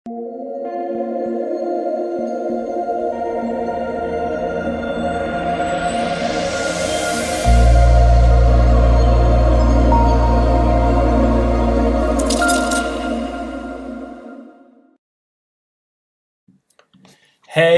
Hey,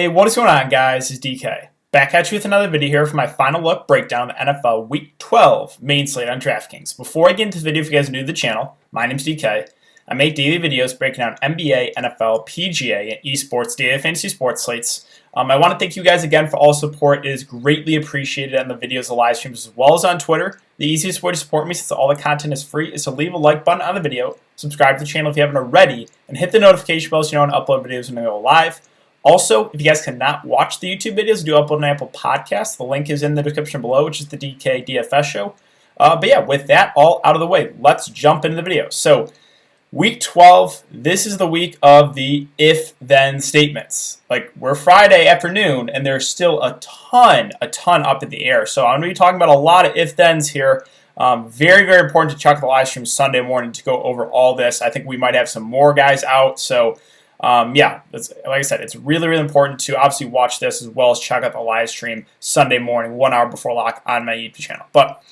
what is going on, guys? It's DK. Back at you with another video here for my final look breakdown of the NFL Week 12 main slate on Draftkings. Before I get into the video, if you guys are new to the channel, my name's DK. I make daily videos breaking down NBA, NFL, PGA, and esports daily fantasy sports slates. I want to thank you guys again for all support. It is greatly appreciated on the videos, the live streams, as well as on Twitter. The easiest way to support me, since all the content is free, is to leave a like button on the video, subscribe to the channel if you haven't already, and hit the notification bell so you know when I upload videos when they go live. Also, if you guys cannot watch the YouTube videos, I do upload an Apple Podcast. The link is in the description below, which is the DK DFS show. But yeah, with that all out of the way, let's jump into the video. So, Week 12, this is the week of the if-then statements. Like, we're Friday afternoon, and there's still a ton up in the air. So I'm going to be talking about a lot of if-thens here. Very, very important to check the live stream Sunday morning to go over all this. I think we might have some more guys out, so... yeah, like I said, it's really, really important to obviously watch this as well as check out the live stream Sunday morning, 1 hour before lock on my YouTube channel. But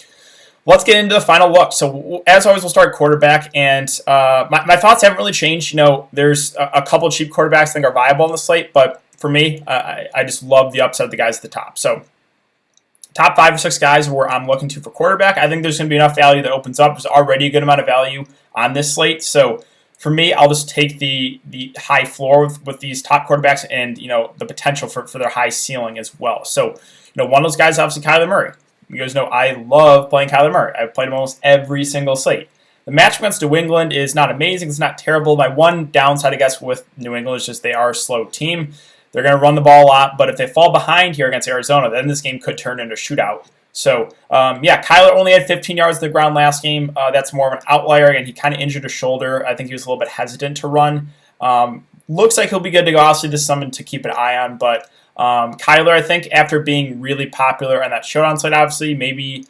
let's get into the final look. So as always, we'll start quarterback, and my thoughts haven't really changed. You know, there's a couple of cheap quarterbacks I think are viable on the slate, but for me, I just love the upside of the guys at the top. So top 5 or 6 guys where I'm looking to for quarterback. I think there's going to be enough value that opens up. There's already a good amount of value on this slate, so for me, I'll just take the high floor with these top quarterbacks and, you know, the potential for their high ceiling as well. So, you know, one of those guys is obviously Kyler Murray. You guys know I love playing Kyler Murray. I've played him almost every single slate. The match against New England is not amazing. It's not terrible. My one downside, I guess, with New England is just they are a slow team. They're going to run the ball a lot, but if they fall behind here against Arizona, then this game could turn into a shootout. So, yeah, Kyler only had 15 yards on the ground last game. That's more of an outlier, and he kind of injured his shoulder. I think he was a little bit hesitant to run. Looks like he'll be good to go. Obviously, this is something to keep an eye on, but Kyler, I think, after being really popular on that showdown slate, obviously, maybe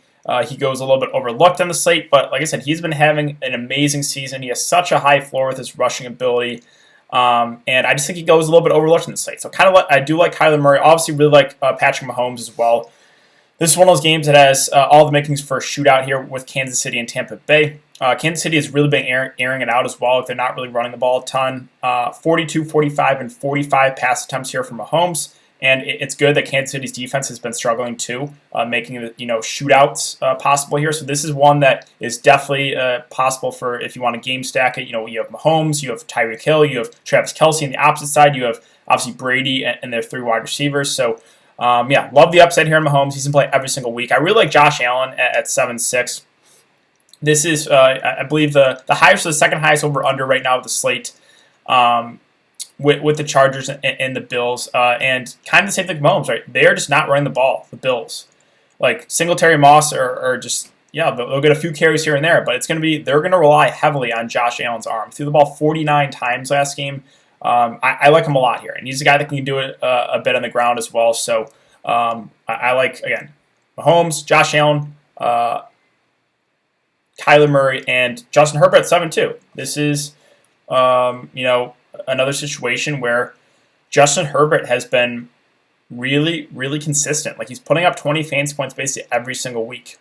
he goes a little bit overlooked on the slate, but like I said, he's been having an amazing season. He has such a high floor with his rushing ability, and I just think he goes a little bit overlooked in the slate. So I do like Kyler Murray. Obviously, really like Patrick Mahomes as well. This is one of those games that has all the makings for a shootout here with Kansas City and Tampa Bay. Kansas City has really been airing it out as well if they're not really running the ball a ton. 42, 45, and 45 pass attempts here from Mahomes. And it's good that Kansas City's defense has been struggling too, making shootouts possible here. So this is one that is definitely possible for if you want to game stack it. You know, you have Mahomes, you have Tyreek Hill, you have Travis Kelce on the opposite side. You have obviously Brady and their 3 wide receivers. So yeah, love the upside here on Mahomes. He's been playing every single week. I really like Josh Allen at 7-6. This is, I believe, the highest or the second highest over-under right now with the slate with the Chargers and the Bills. And kind of the same thing with Mahomes, right? They're just not running the ball, the Bills. Like, Singletary, Moss are just, yeah, they'll get a few carries here and there, but they're going to rely heavily on Josh Allen's arm. Threw the ball 49 times last game. I like him a lot here, and he's a guy that can do it a bit on the ground as well. So I like, again, Mahomes, Josh Allen, Kyler Murray, and Justin Herbert at 7-2. This is, another situation where Justin Herbert has been really, really consistent. Like, he's putting up 20 fantasy points basically every single week.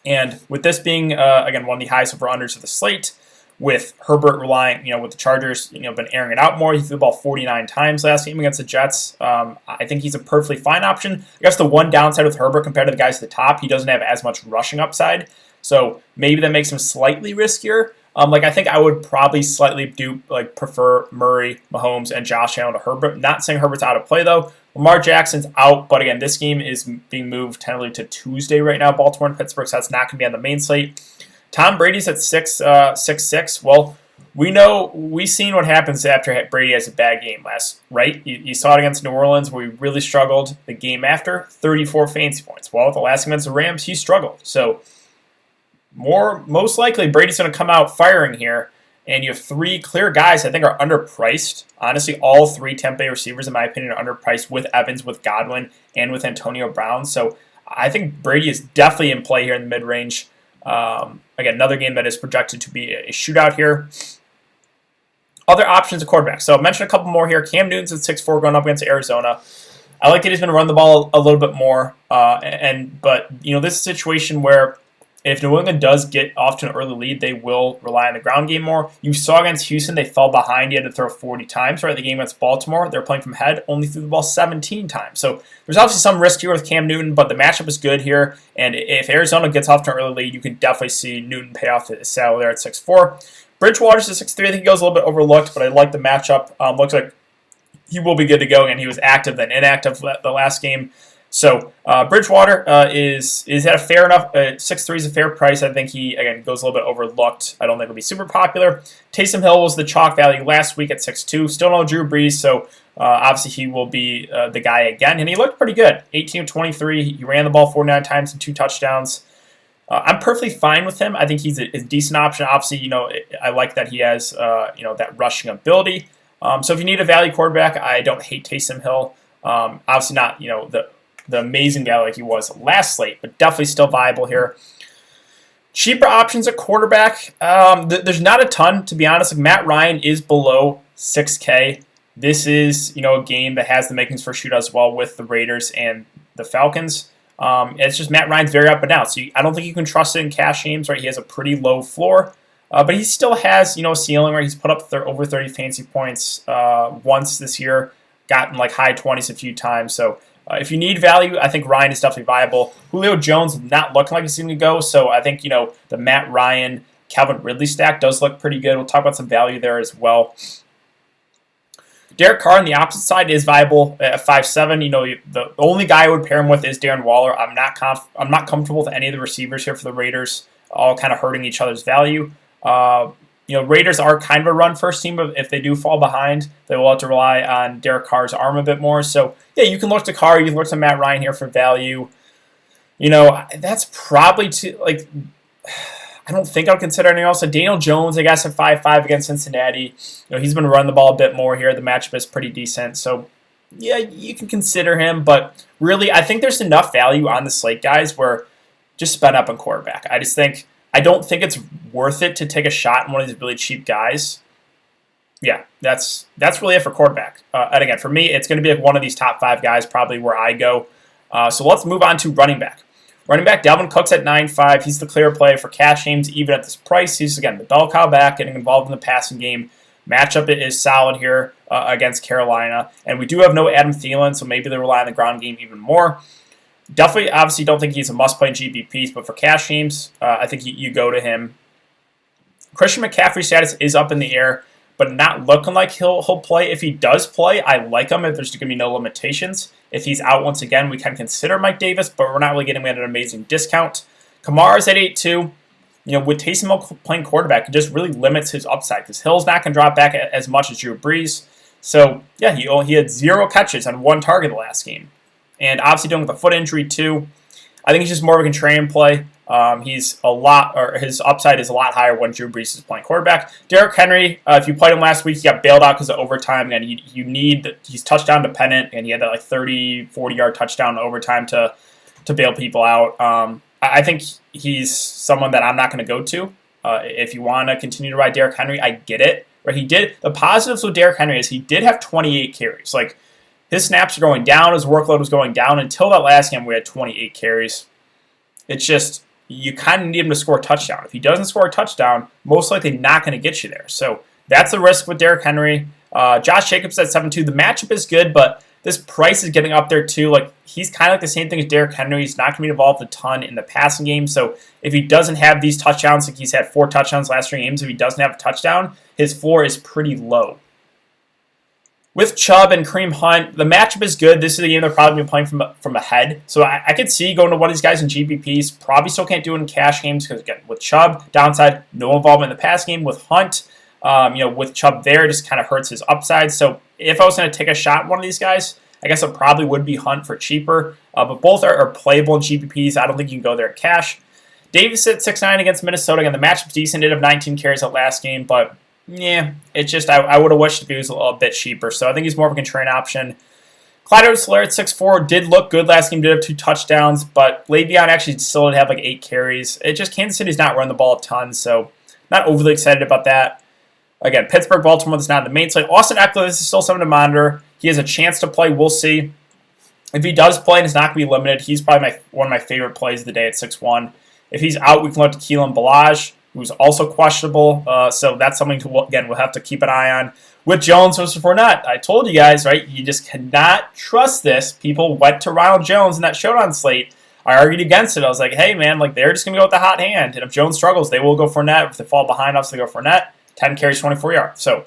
And with this being, again, one of the highest over-unders of the slate, with Herbert relying, with the Chargers, been airing it out more. He threw the ball 49 times last game against the Jets. I think he's a perfectly fine option. I guess the one downside with Herbert compared to the guys at the top, he doesn't have as much rushing upside. So maybe that makes him slightly riskier. I think I would probably slightly prefer Murray, Mahomes, and Josh Allen to Herbert. Not saying Herbert's out of play, though. Lamar Jackson's out, but again, this game is being moved tentatively to Tuesday right now, Baltimore and Pittsburgh, so that's not going to be on the main slate. Tom Brady's at 6-6. Well, we've seen what happens after Brady has a bad game right? You saw it against New Orleans where he really struggled. The game after, 34 fantasy points. Well, the last game against the Rams, he struggled. So most likely Brady's going to come out firing here, and you have 3 clear guys I think are underpriced. Honestly, all 3 Tampa Bay receivers, in my opinion, are underpriced with Evans, with Godwin, and with Antonio Brown. So I think Brady is definitely in play here in the mid-range. Again, another game that is projected to be a shootout here. Other options at quarterback. So I mentioned a couple more here. Cam Newton's at 6'4", going up against Arizona. I like that he's going to run the ball a little bit more. But this is a situation where if New England does get off to an early lead, they will rely on the ground game more. You saw against Houston, they fell behind. He had to throw 40 times. Right, the game against Baltimore, they're playing from head, only threw the ball 17 times. So there's obviously some risk here with Cam Newton, but the matchup is good here. And if Arizona gets off to an early lead, you can definitely see Newton pay off his salary there at 6'4". Bridgewater's at 6'3". I think he goes a little bit overlooked, but I like the matchup. Looks like he will be good to go, and he was active then inactive the last game. So Bridgewater is at a fair enough. 6'3" is a fair price. I think he again goes a little bit overlooked. I don't think he'll be super popular. Taysom Hill was the chalk value last week at 6'2". Still no Drew Brees, so obviously he will be the guy again, and he looked pretty good. 18 of 23. He ran the ball 49 times and 2 touchdowns. I'm perfectly fine with him. I think he's a decent option. Obviously, I like that he has that rushing ability. So if you need a value quarterback, I don't hate Taysom Hill. Obviously not the amazing guy like he was last slate, but definitely still viable here. Cheaper options at quarterback. There's not a ton, to be honest. Like Matt Ryan is below 6K. This is a game that has the makings for a shootout as well with the Raiders and the Falcons. It's just Matt Ryan's very up and down, so I don't think you can trust it in cash games. Right, he has a pretty low floor, but he still has a ceiling. Right, he's put up over 30 fantasy points once this year, gotten like high 20s a few times. So if you need value, I think Ryan is definitely viable. Julio Jones not looking like he's going to go, so I think the Matt Ryan Calvin Ridley stack does look pretty good. We'll talk about some value there as well. Derek Carr on the opposite side is viable at 5'7". The only guy I would pair him with is Darren Waller. I'm not comfortable with any of the receivers here for the Raiders, all kind of hurting each other's value. Raiders are kind of a run-first team, but if they do fall behind, they will have to rely on Derek Carr's arm a bit more. So, yeah, you can look to Carr, you can look to Matt Ryan here for value. That's probably I don't think I'll consider anything else. So Daniel Jones, I guess, at 5'5" against Cincinnati. He's been running the ball a bit more here. The matchup is pretty decent. So, yeah, you can consider him. But really, I think there's enough value on the slate, guys, where just spend up on quarterback. I don't think it's worth it to take a shot on one of these really cheap guys. Yeah, that's really it for quarterback. And again, for me, it's going to be like one of these top 5 guys, probably where I go. So let's move on to running back. Running back, Dalvin Cook's at 9.5. He's the clear play for cash games, even at this price. He's, again, the bell cow back, getting involved in the passing game. Matchup is solid here against Carolina. And we do have no Adam Thielen, so maybe they rely on the ground game even more. Definitely, obviously, don't think he's a must-play in GPPs, but for cash games, I think you go to him. Christian McCaffrey's status is up in the air, but not looking like he'll play. If he does play, I like him if there's going to be no limitations. If he's out once again, we can consider Mike Davis, but we're not really getting him at an amazing discount. Kamara's at 8.2. With Taysom Hill playing quarterback, it just really limits his upside because Hill's not going to drop back as much as Drew Brees. So, yeah, he had 0 catches on 1 target the last game. And obviously dealing with a foot injury, too. I think he's just more of a contrarian play. His upside is a lot higher when Drew Brees is playing quarterback. Derrick Henry, if you played him last week, he got bailed out because of overtime, and he's touchdown dependent, and he had that 30, 40-yard touchdown in overtime to bail people out. I think he's someone that I'm not going to go to. If you want to continue to ride Derrick Henry, I get it. Right? The positives with Derrick Henry is he did have 28 carries. His snaps are going down, his workload was going down until that last game we had 28 carries. It's just, you kind of need him to score a touchdown. If he doesn't score a touchdown, most likely not going to get you there. So that's the risk with Derrick Henry. Josh Jacobs at 7.2. The matchup is good, but this price is getting up there too. He's kind of like the same thing as Derrick Henry. He's not going to be involved a ton in the passing game. So if he doesn't have these touchdowns, like he's had 4 touchdowns last 3 games, if he doesn't have a touchdown, his floor is pretty low. With Chubb and Kareem Hunt, the matchup is good. This is the game they're probably playing from ahead. So I could see going to one of these guys in GPPs. Probably still can't do it in cash games because, again, with Chubb, downside, no involvement in the pass game. With Hunt, with Chubb there, just kind of hurts his upside. So if I was going to take a shot at one of these guys, I guess it probably would be Hunt for cheaper. But both are playable in GPPs. I don't think you can go there in cash. Davis at 6.9 against Minnesota. Again, the matchup's decent. Did have 19 carries that last game, but yeah, it's just I would have wished if he was a little bit cheaper. So I think he's more of a contrarian option. Clyde Edwards-Helaire at 6.4 did look good last game. Did have 2 touchdowns, but Le'Veon actually still did have 8 carries. It just Kansas City's not running the ball a ton, so not overly excited about that. Again, Pittsburgh, Baltimore is not the main slate. Austin Eckler, this is still something to monitor. He has a chance to play. We'll see. If he does play and is not going to be limited, he's probably one of my favorite plays of the day at 6-1. If he's out, we can look to Keelan Ballage, who's also questionable. So that's something to, again, we'll have to keep an eye on. With Jones versus Fournette, I told you guys, right? You just cannot trust this. People went to Ronald Jones in that showdown slate. I argued against it. I was like, hey, man, like they're just going to go with the hot hand. And if Jones struggles, they will go Fournette. If they fall behind us, they go Fournette. 10 carries, 24 yards. So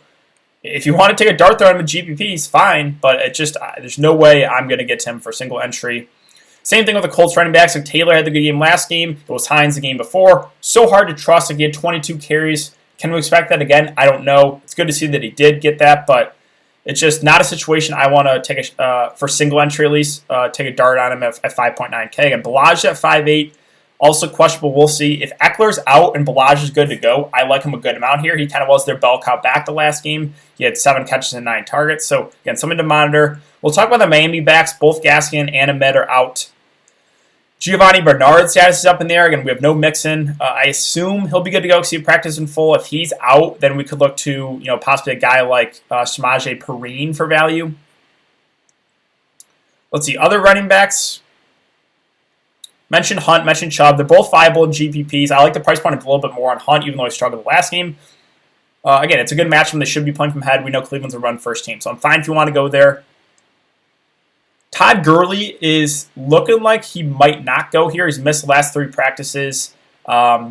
if you want to take a dart throw on him in GPPs, fine. But it just there's no way I'm going to get to him for single entry. Same thing with the Colts running backs. Like Taylor had the good game last game. It was Hines the game before. So hard to trust. Like he had 22 carries. Can we expect that again? I don't know. It's good to see that he did get that, but it's just not a situation I want to take for single entry at least. Take a dart on him at 5.9K. Again, Ballage at 5.8. Also questionable. We'll see. If Eckler's out and Ballage is good to go, I like him a good amount here. He kind of was their bell cow back the last game. He had 7 catches and 9 targets. So, again, something to monitor. We'll talk about the Miami backs. Both Gaskin and Ahmed are out. Giovanni Bernard's status is up in there. Again, we have no Mixon. I assume he'll be good to go because he practiced in full. If he's out, then we could look to possibly a guy like Samaje Perine for value. Let's see. Other running backs. Mentioned Hunt, mentioned Chubb. They're both viable in GPPs. I like the price point a little bit more on Hunt, even though he struggled the last game. Again, it's a good match when they should be playing from head. We know Cleveland's a run first team, so I'm fine if you want to go there. Todd Gurley is looking like he might not go here. He's missed the last 3 practices.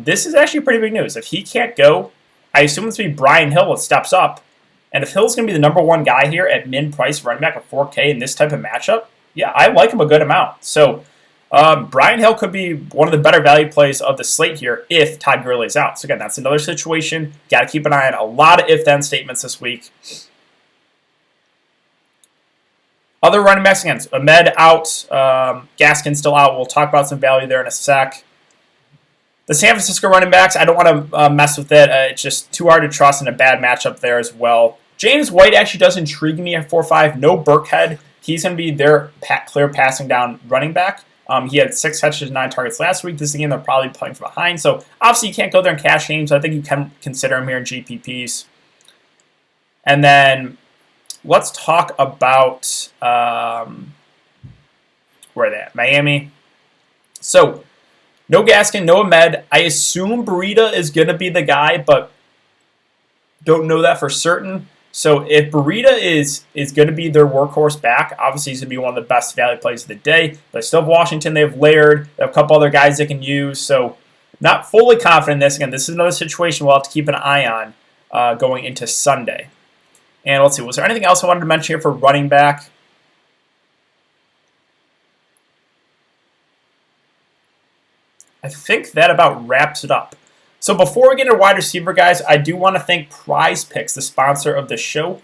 This is actually pretty big news. If he can't go, I assume it's going to be Brian Hill that steps up. And if Hill's going to be the number 1 guy here at min-price running back at 4K in this type of matchup, yeah, I like him a good amount. So Brian Hill could be one of the better value plays of the slate here if Todd Gurley is out. So again, that's another situation. Got to keep an eye on a lot of if-then statements this week. Other running backs, again, Ahmed out, Gaskin still out. We'll talk about some value there in a sec. The San Francisco running backs, I don't want to mess with it. It's just too hard to trust in a bad matchup there as well. James White actually does intrigue me at 4.5. No Burkhead. He's going to be their clear passing down running back. He had 6 catches, 9 targets last week. This game they're probably playing from behind. So obviously you can't go there in cash games. So I think you can consider him here in GPPs. And then let's talk about where are they at? Miami. So no Gaskin, no Ahmed. I assume Burita is going to be the guy, but don't know that for certain. So if Burita is going to be their workhorse back, obviously he's going to be one of the best value plays of the day. But still have Washington. They have Laird. They have a couple other guys they can use. So not fully confident in this. Again, this is another situation we'll have to keep an eye on going into Sunday. And let's see, was there anything else I wanted to mention here for running back? I think that about wraps it up. So before we get into wide receiver, guys, I do want to thank Prize Picks, the sponsor of the show.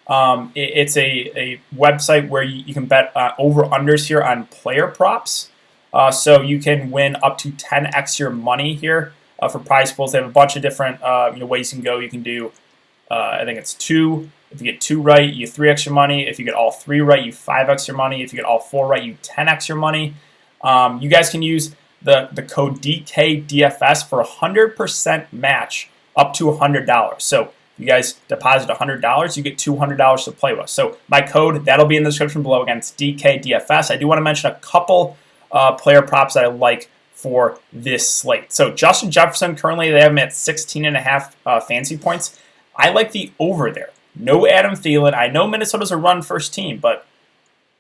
It's a website where you can bet over-unders here on player props. So you can win up to 10x your money here for prize pools. They have a bunch of different ways you can go. You can do, I think it's 2. If you get 2 right, you 3x your money. If you get all 3 right, you 5x your money. If you get all 4 right, you 10x your money. You guys can use the code DKDFS for a 100% match up to $100. So if you guys deposit $100, you get $200 to play with. So my code, that'll be in the description below. Again, it's DKDFS. I do want to mention a couple player props that I like for this slate. So Justin Jefferson, currently they have him at 16.5 fantasy points. I like the over there. No Adam Thielen. I know Minnesota's a run first team, but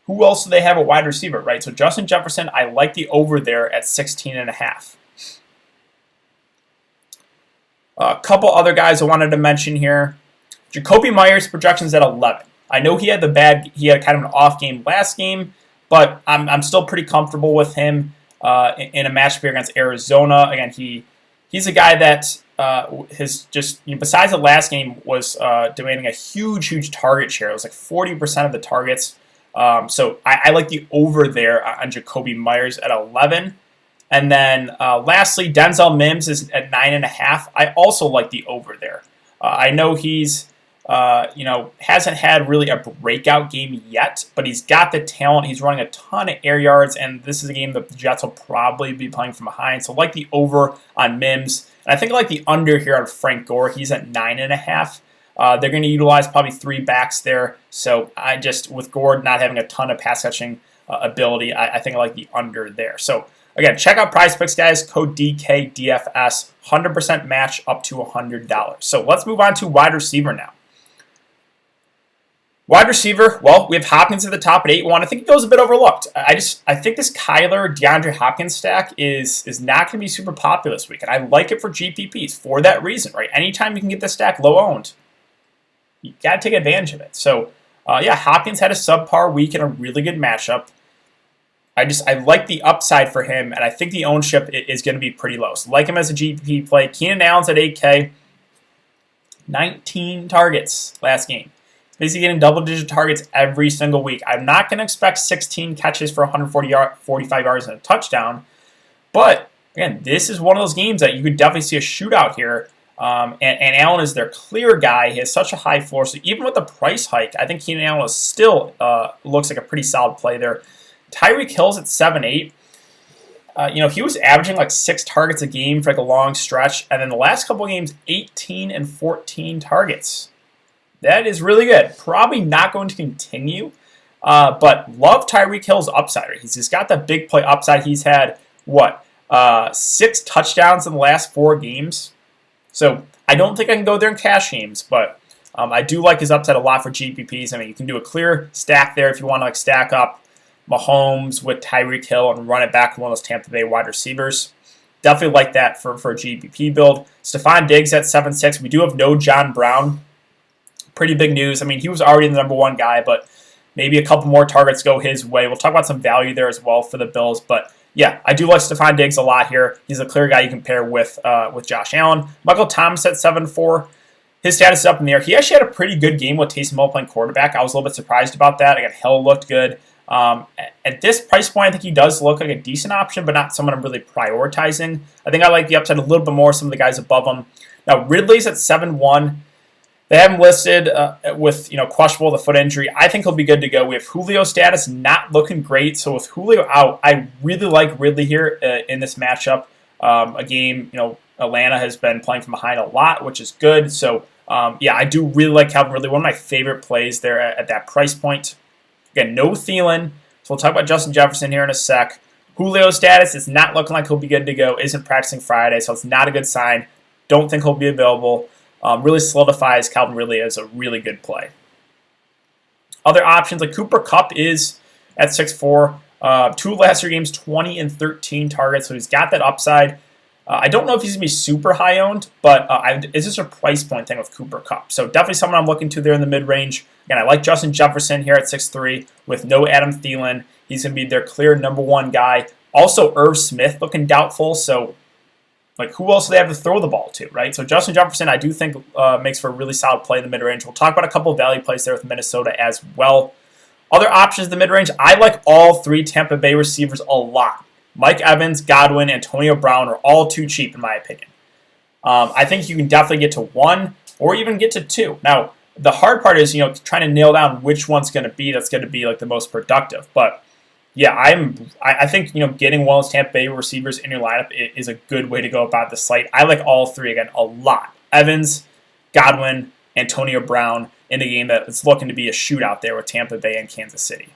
who else do they have a wide receiver, right? So Justin Jefferson, I like the over there at 16.5. A couple other guys I wanted to mention here. Jacoby Myers projections at 11. I know he had kind of an off game last game, but I'm still pretty comfortable with him in a matchup here against Arizona. Again, he's a guy that his just besides the last game was demanding a huge target share. It was like 40% of the targets. So I like the over there on Jacoby Myers at 11. And then lastly, Denzel Mims is at 9.5. I also like the over there. I know he's hasn't had really a breakout game yet, but he's got the talent. He's running a ton of air yards, and this is a game that the Jets will probably be playing from behind. So I like the over on Mims. And I think I like the under here on Frank Gore. He's at 9.5. They're going to utilize probably 3 backs there. So I just, with Gord not having a ton of pass catching ability, I think I like the under there. So again, check out Prize Picks, guys. Code DKDFS, 100% match up to $100. So let's move on to wide receiver now. Wide receiver, well, we have Hopkins at the top at 8-1. I think he goes a bit overlooked. I think this Kyler DeAndre Hopkins stack is not going to be super popular this week, and I like it for GPPs for that reason, right? Anytime you can get this stack low owned, you got to take advantage of it. So, yeah, Hopkins had a subpar week in a really good matchup. I like the upside for him, and I think the ownership is going to be pretty low. So, like him as a GPP play. Keenan Allen's at 8K, 19 targets last game. Basically getting double-digit targets every single week. I'm not going to expect 16 catches for 145 yards and a touchdown. But, again, this is one of those games that you could definitely see a shootout here. And Allen is their clear guy. He has such a high floor. So even with the price hike, I think Keenan Allen still looks like a pretty solid play there. Tyreek Hill's at 7-8. He was averaging like 6 targets a game for like a long stretch. And then the last couple of games, 18 and 14 targets. That is really good. Probably not going to continue, but love Tyreek Hill's upside. He's just got that big play upside. He's had, 6 touchdowns in the last 4 games. So I don't think I can go there in cash games, but I do like his upside a lot for GPPs. I mean, you can do a clear stack there if you want to stack up Mahomes with Tyreek Hill and run it back to one of those Tampa Bay wide receivers. Definitely like that for a GPP build. Stephon Diggs at 7-6. We do have no John Brown. Pretty big news. I mean, he was already the number 1 guy, but maybe a couple more targets go his way. We'll talk about some value there as well for the Bills. But yeah, I do like Stephon Diggs a lot here. He's a clear guy you can pair with Josh Allen. Michael Thomas at 7-4. His status is up in the air. He actually had a pretty good game with Taysom Hill playing quarterback. I was a little bit surprised about that. Again, Hill looked good. At this price point, I think he does look like a decent option, but not someone I'm really prioritizing. I think I like the upside a little bit more, some of the guys above him. Now, Ridley's at 7-1. They have him listed with questionable the foot injury. I think he'll be good to go. We have Julio's status not looking great. So with Julio out, I really like Ridley here in this matchup. A game, Atlanta has been playing from behind a lot, which is good. So yeah, I do really like Calvin Ridley. One of my favorite plays there at that price point. Again, no Thielen. So we'll talk about Justin Jefferson here in a sec. Julio's status is not looking like he'll be good to go. Isn't practicing Friday, so it's not a good sign. Don't think he'll be available. Really solidifies Calvin Ridley as a really good play. Other options, like Cooper KUPP is at 6-4. 2 last 3 games, 20 and 13 targets, so he's got that upside. I don't know if he's going to be super high owned, but it's just a price point thing with Cooper KUPP. So definitely someone I'm looking to there in the mid-range. Again, I like Justin Jefferson here at 6-3 with no Adam Thielen. He's going to be their clear number 1 guy. Also, Irv Smith looking doubtful, so who else do they have to throw the ball to, right? So Justin Jefferson, I do think makes for a really solid play in the mid-range. We'll talk about a couple of value plays there with Minnesota as well. Other options in the mid-range, I like all 3 Tampa Bay receivers a lot. Mike Evans, Godwin, Antonio Brown are all too cheap in my opinion. I think you can definitely get to 1 or even get to 2. Now, the hard part is, trying to nail down which one's going to be that's going to be the most productive. But yeah, I think getting one of those Tampa Bay receivers in your lineup is a good way to go about the slate. I like all 3 again a lot. Evans, Godwin, Antonio Brown in a game that it's looking to be a shootout there with Tampa Bay and Kansas City.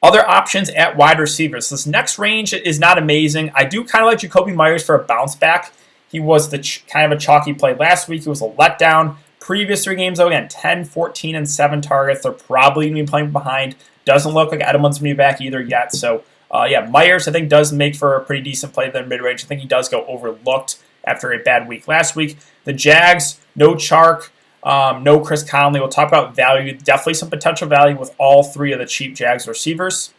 Other options at wide receivers. This next range is not amazing. I do kind of like Jacoby Myers for a bounce back. He was kind of a chalky play last week. He was a letdown. Previous 3 games, though, again, 10, 14, and 7 targets. They're probably going to be playing behind. Doesn't look like Edelman's going to be back either yet. So, yeah, Myers, I think, does make for a pretty decent play there in mid-range. I think he does go overlooked after a bad week last week. The Jags, no Chark, no Chris Conley. We'll talk about value. Definitely some potential value with all 3 of the cheap Jags receivers.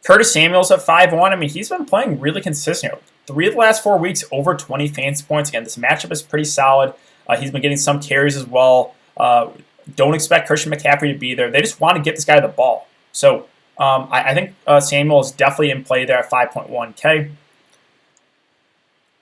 Curtis Samuel's at 5-1. I mean, he's been playing really consistent. 3 of the last 4 weeks, over 20 fantasy points. Again, this matchup is pretty solid. He's been getting some carries as well. Don't expect Christian McCaffrey to be there. They just want to get this guy the ball. So I think Samuel is definitely in play there at 5.1K.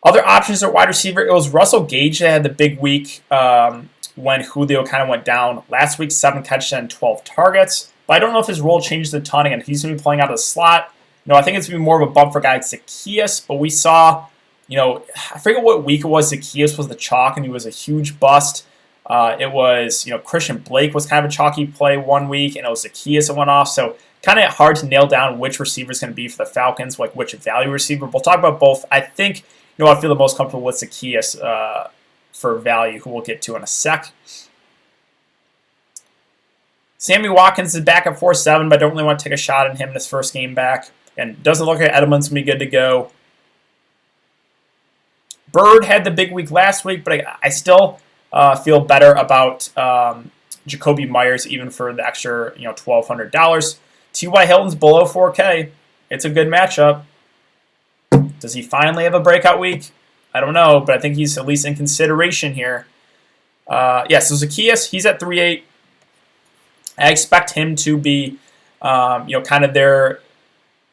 Other options at wide receiver, it was Russell Gage that had the big week when Julio kind of went down. Last week, 7 catches and 12 targets. But I don't know if his role changes a ton. Again, he's going to be playing out of the slot. I think it's going to be more of a bump for guys like Zacchaeus, but we saw I forget what week it was. Zacchaeus was the chalk, and he was a huge bust. It was, Christian Blake was kind of a chalky play one week, and it was Zacchaeus that went off. So kind of hard to nail down which receiver is going to be for the Falcons, like which value receiver. We'll talk about both. I think, I feel the most comfortable with Zacchaeus for value, who we'll get to in a sec. Sammy Watkins is back at 4-7, but I don't really want to take a shot at him in his first game back. And doesn't look like Edelman's going to be good to go. Bird had the big week last week, but I still feel better about Jacoby Myers, even for the extra, $1,200. T.Y. Hilton's below 4K. It's a good matchup. Does he finally have a breakout week? I don't know, but I think he's at least in consideration here. So Zacchaeus, he's at 3.8. I expect him to be, kind of their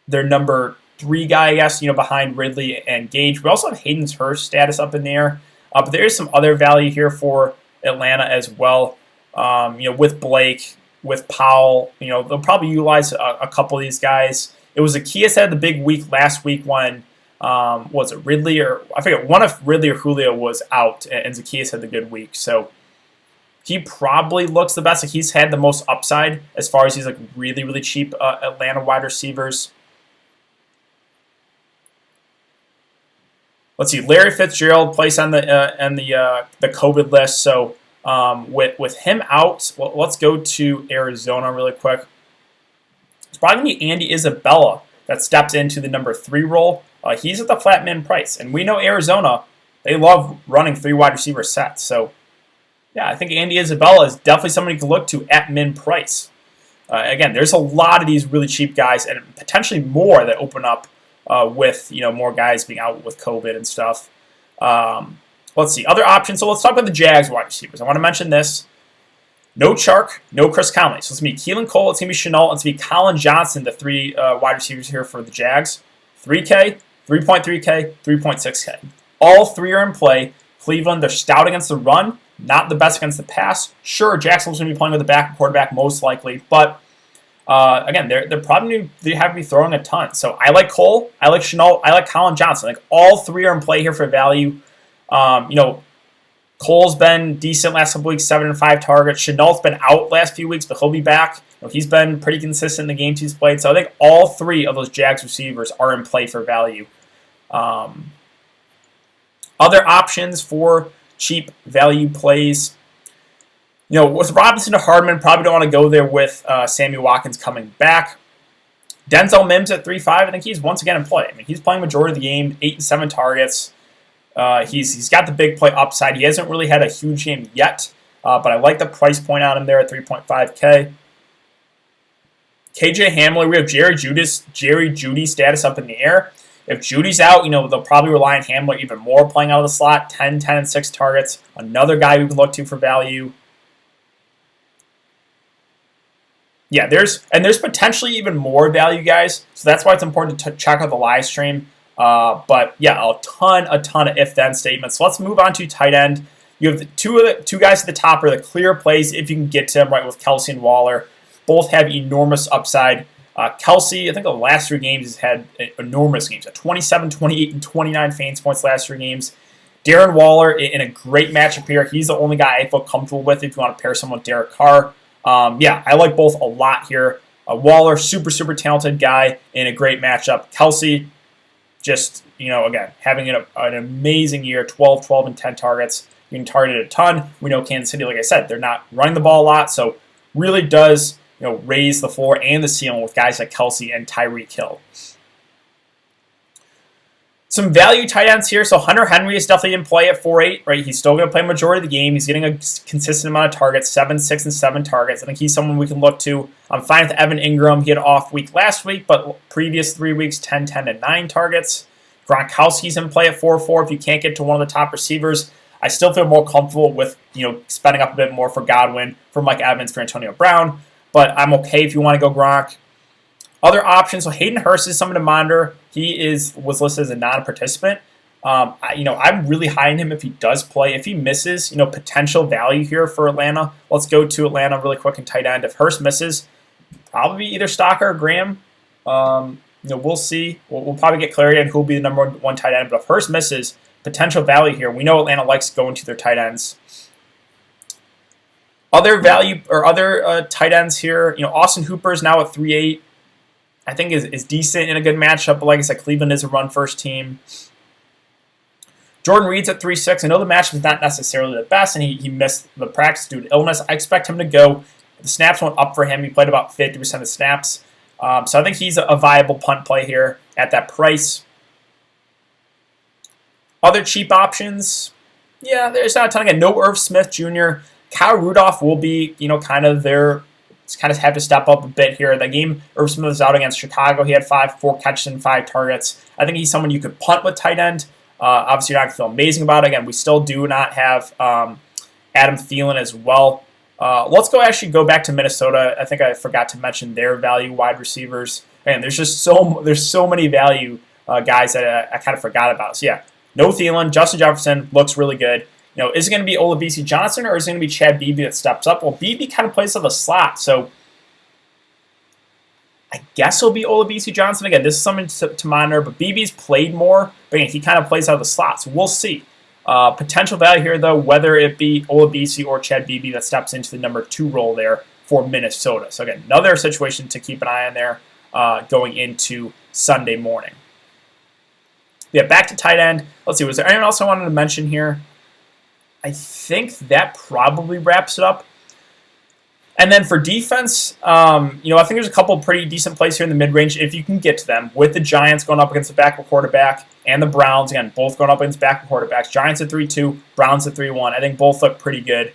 number 3 guy, I guess, behind Ridley and Gage. We also have Hayden's Hurst status up in the air. But there is some other value here for Atlanta as well. With Blake, with Powell, they'll probably utilize a couple of these guys. It was Zacchaeus had the big week last week when, was it Ridley or, I forget, one of Ridley or Julio was out, and Zacchaeus had the good week. So he probably looks the best. Like, he's had the most upside as far as these really, really cheap Atlanta wide receivers. Let's see, Larry Fitzgerald placed on the COVID list. So with him out, well, let's go to Arizona really quick. It's probably going to be Andy Isabella that steps into the number 3 role. He's at the flat min price, and we know Arizona, they love running 3 wide receiver sets. So yeah, I think Andy Isabella is definitely somebody to look to at min price. Again, there's a lot of these really cheap guys, and potentially more that open up with more guys being out with COVID and stuff. Let's see other options. So let's talk about the Jags wide receivers. I want to mention this: no Chark, no Chris Conley. So it's gonna be Keelan Cole, it's gonna be Shenault, and it's gonna be Colin Johnson, the 3 wide receivers here for the Jags. 3K, 3.3K, 3.6K. All 3 are in play. Cleveland, they're stout against the run. Not the best against the pass. Sure, Jacksonville's going to be playing with the backup quarterback most likely, but again, they're probably they have to be throwing a ton. So I like Cole, I like Shenault, I like Colin Johnson. Like all 3 are in play here for value. Cole's been decent last couple weeks, 7 and 5 targets. Shenault's been out last few weeks, but he'll be back. He's been pretty consistent in the games he's played. So I think all 3 of those Jags receivers are in play for value. Other options for cheap value plays. With Robinson to Hardman, probably don't want to go there with Sammy Watkins coming back. Denzel Mims at 3.5, I think he's once again in play. I mean, he's playing majority of the game, 8 and 7 targets. He's got the big play upside. He hasn't really had a huge game yet, but I like the price point on him there at 3.5K. KJ Hamler, we have Jerry Jeudy status up in the air. If Judy's out, they'll probably rely on Hamler even more playing out of the slot. 10, 10, and 6 targets. Another guy we can look to for value. Yeah, there's potentially even more value, guys. So that's why it's important to check out the live stream. But yeah, a ton of if-then statements. So let's move on to tight end. You have the two guys at the top are the clear plays if you can get to them, right, with Kelsey and Waller. Both have enormous upside. Kelsey, I think the last 3 games has had enormous games. 27, 28, and 29 fantasy points last 3 games. Darren Waller in a great matchup here. He's the only guy I feel comfortable with if you want to pair someone with Derek Carr. Yeah, I like both a lot here. Waller, super talented guy in a great matchup. Kelsey, just, again, having an amazing year, 12, and 10 targets. You can target a ton. We know Kansas City, like I said, they're not running the ball a lot, so really does raise the floor and the ceiling with guys like Kelsey and Tyreek Hill. Some value tight ends here. So Hunter Henry is definitely in play at 4.8, right? He's still going to play majority of the game. He's getting a consistent amount of targets, 7, 6, and 7 targets. I think he's someone we can look to. I'm fine with Evan Ingram. He had an off week last week, but previous 3 weeks, 10, 10, and 9 targets. Gronkowski's in play at 4.4. If you can't get to one of the top receivers, I still feel more comfortable with spending up a bit more for Godwin, for Mike Evans, for Antonio Brown. But I'm okay if you want to go Gronk. Other options, so Hayden Hurst is someone to monitor. He was listed as a non-participant. I'm really high on him if he does play. If he misses, potential value here for Atlanta. Let's go to Atlanta really quick and tight end. If Hurst misses, probably either Stocker or Graham. we'll see. We'll probably get clarity on who will be the number one tight end. But if Hurst misses, potential value here. We know Atlanta likes going to their tight ends. Other value or other tight ends here, Austin Hooper is now at 3.8. I think is decent in a good matchup. But like I said, Cleveland is a run-first team. Jordan Reed's at 3.6. I know the matchup is not necessarily the best, and he missed the practice due to illness. I expect him to go. The snaps went up for him. He played about 50% of snaps. So I think he's a viable punt play here at that price. Other cheap options, yeah, there's not a ton. Again, no Irv Smith Jr. Kyle Rudolph will be, kind of have to step up a bit here. The game Irv Smith was out against Chicago. He had 4 catches and 5 targets. I think he's someone you could punt with tight end. Obviously, you're not going to feel amazing about it. Again, we still do not have Adam Thielen as well. Let's go back to Minnesota. I think I forgot to mention their value wide receivers. Man, there's so many value guys that I kind of forgot about. So yeah, no Thielen. Justin Jefferson looks really good. Is it going to be Olabisi Johnson or is it going to be Chad Beebe that steps up? Well, Beebe kind of plays on the slot, so I guess it'll be Olabisi Johnson. Again, this is something to monitor, but Beebe's played more. But again, he kind of plays out of the slot, so we'll see. Potential value here, though, whether it be Olabisi or Chad Beebe that steps into the number 2 role there for Minnesota. So again, another situation to keep an eye on there going into Sunday morning. Yeah, back to tight end. Let's see, was there anyone else I wanted to mention here? I think that probably wraps it up. And then for defense, I think there's a couple of pretty decent plays here in the mid-range if you can get to them. With the Giants going up against the backup quarterback and the Browns, again, both going up against backup quarterbacks. Giants at 3.2, Browns at 3.1. I think both look pretty good.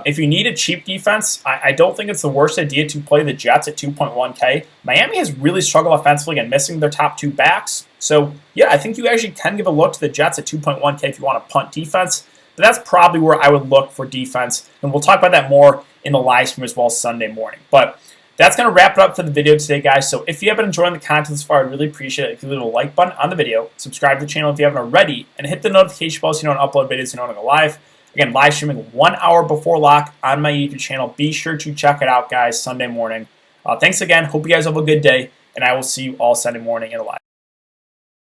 If you need a cheap defense, I don't think it's the worst idea to play the Jets at 2.1K. Miami has really struggled offensively and missing their top 2 backs. So, yeah, I think you actually can give a look to the Jets at 2.1K if you want to punt defense. But that's probably where I would look for defense. And we'll talk about that more in the live stream as well Sunday morning. But that's going to wrap it up for the video today, guys. So if you have been enjoying the content so far, I'd really appreciate it if you leave a like button on the video, subscribe to the channel if you haven't already, and hit the notification bell so you don't upload videos you don't go live. Again, live streaming 1 hour before lock on my YouTube channel. Be sure to check it out, guys, Sunday morning. Thanks again. Hope you guys have a good day, and I will see you all Sunday morning in the live.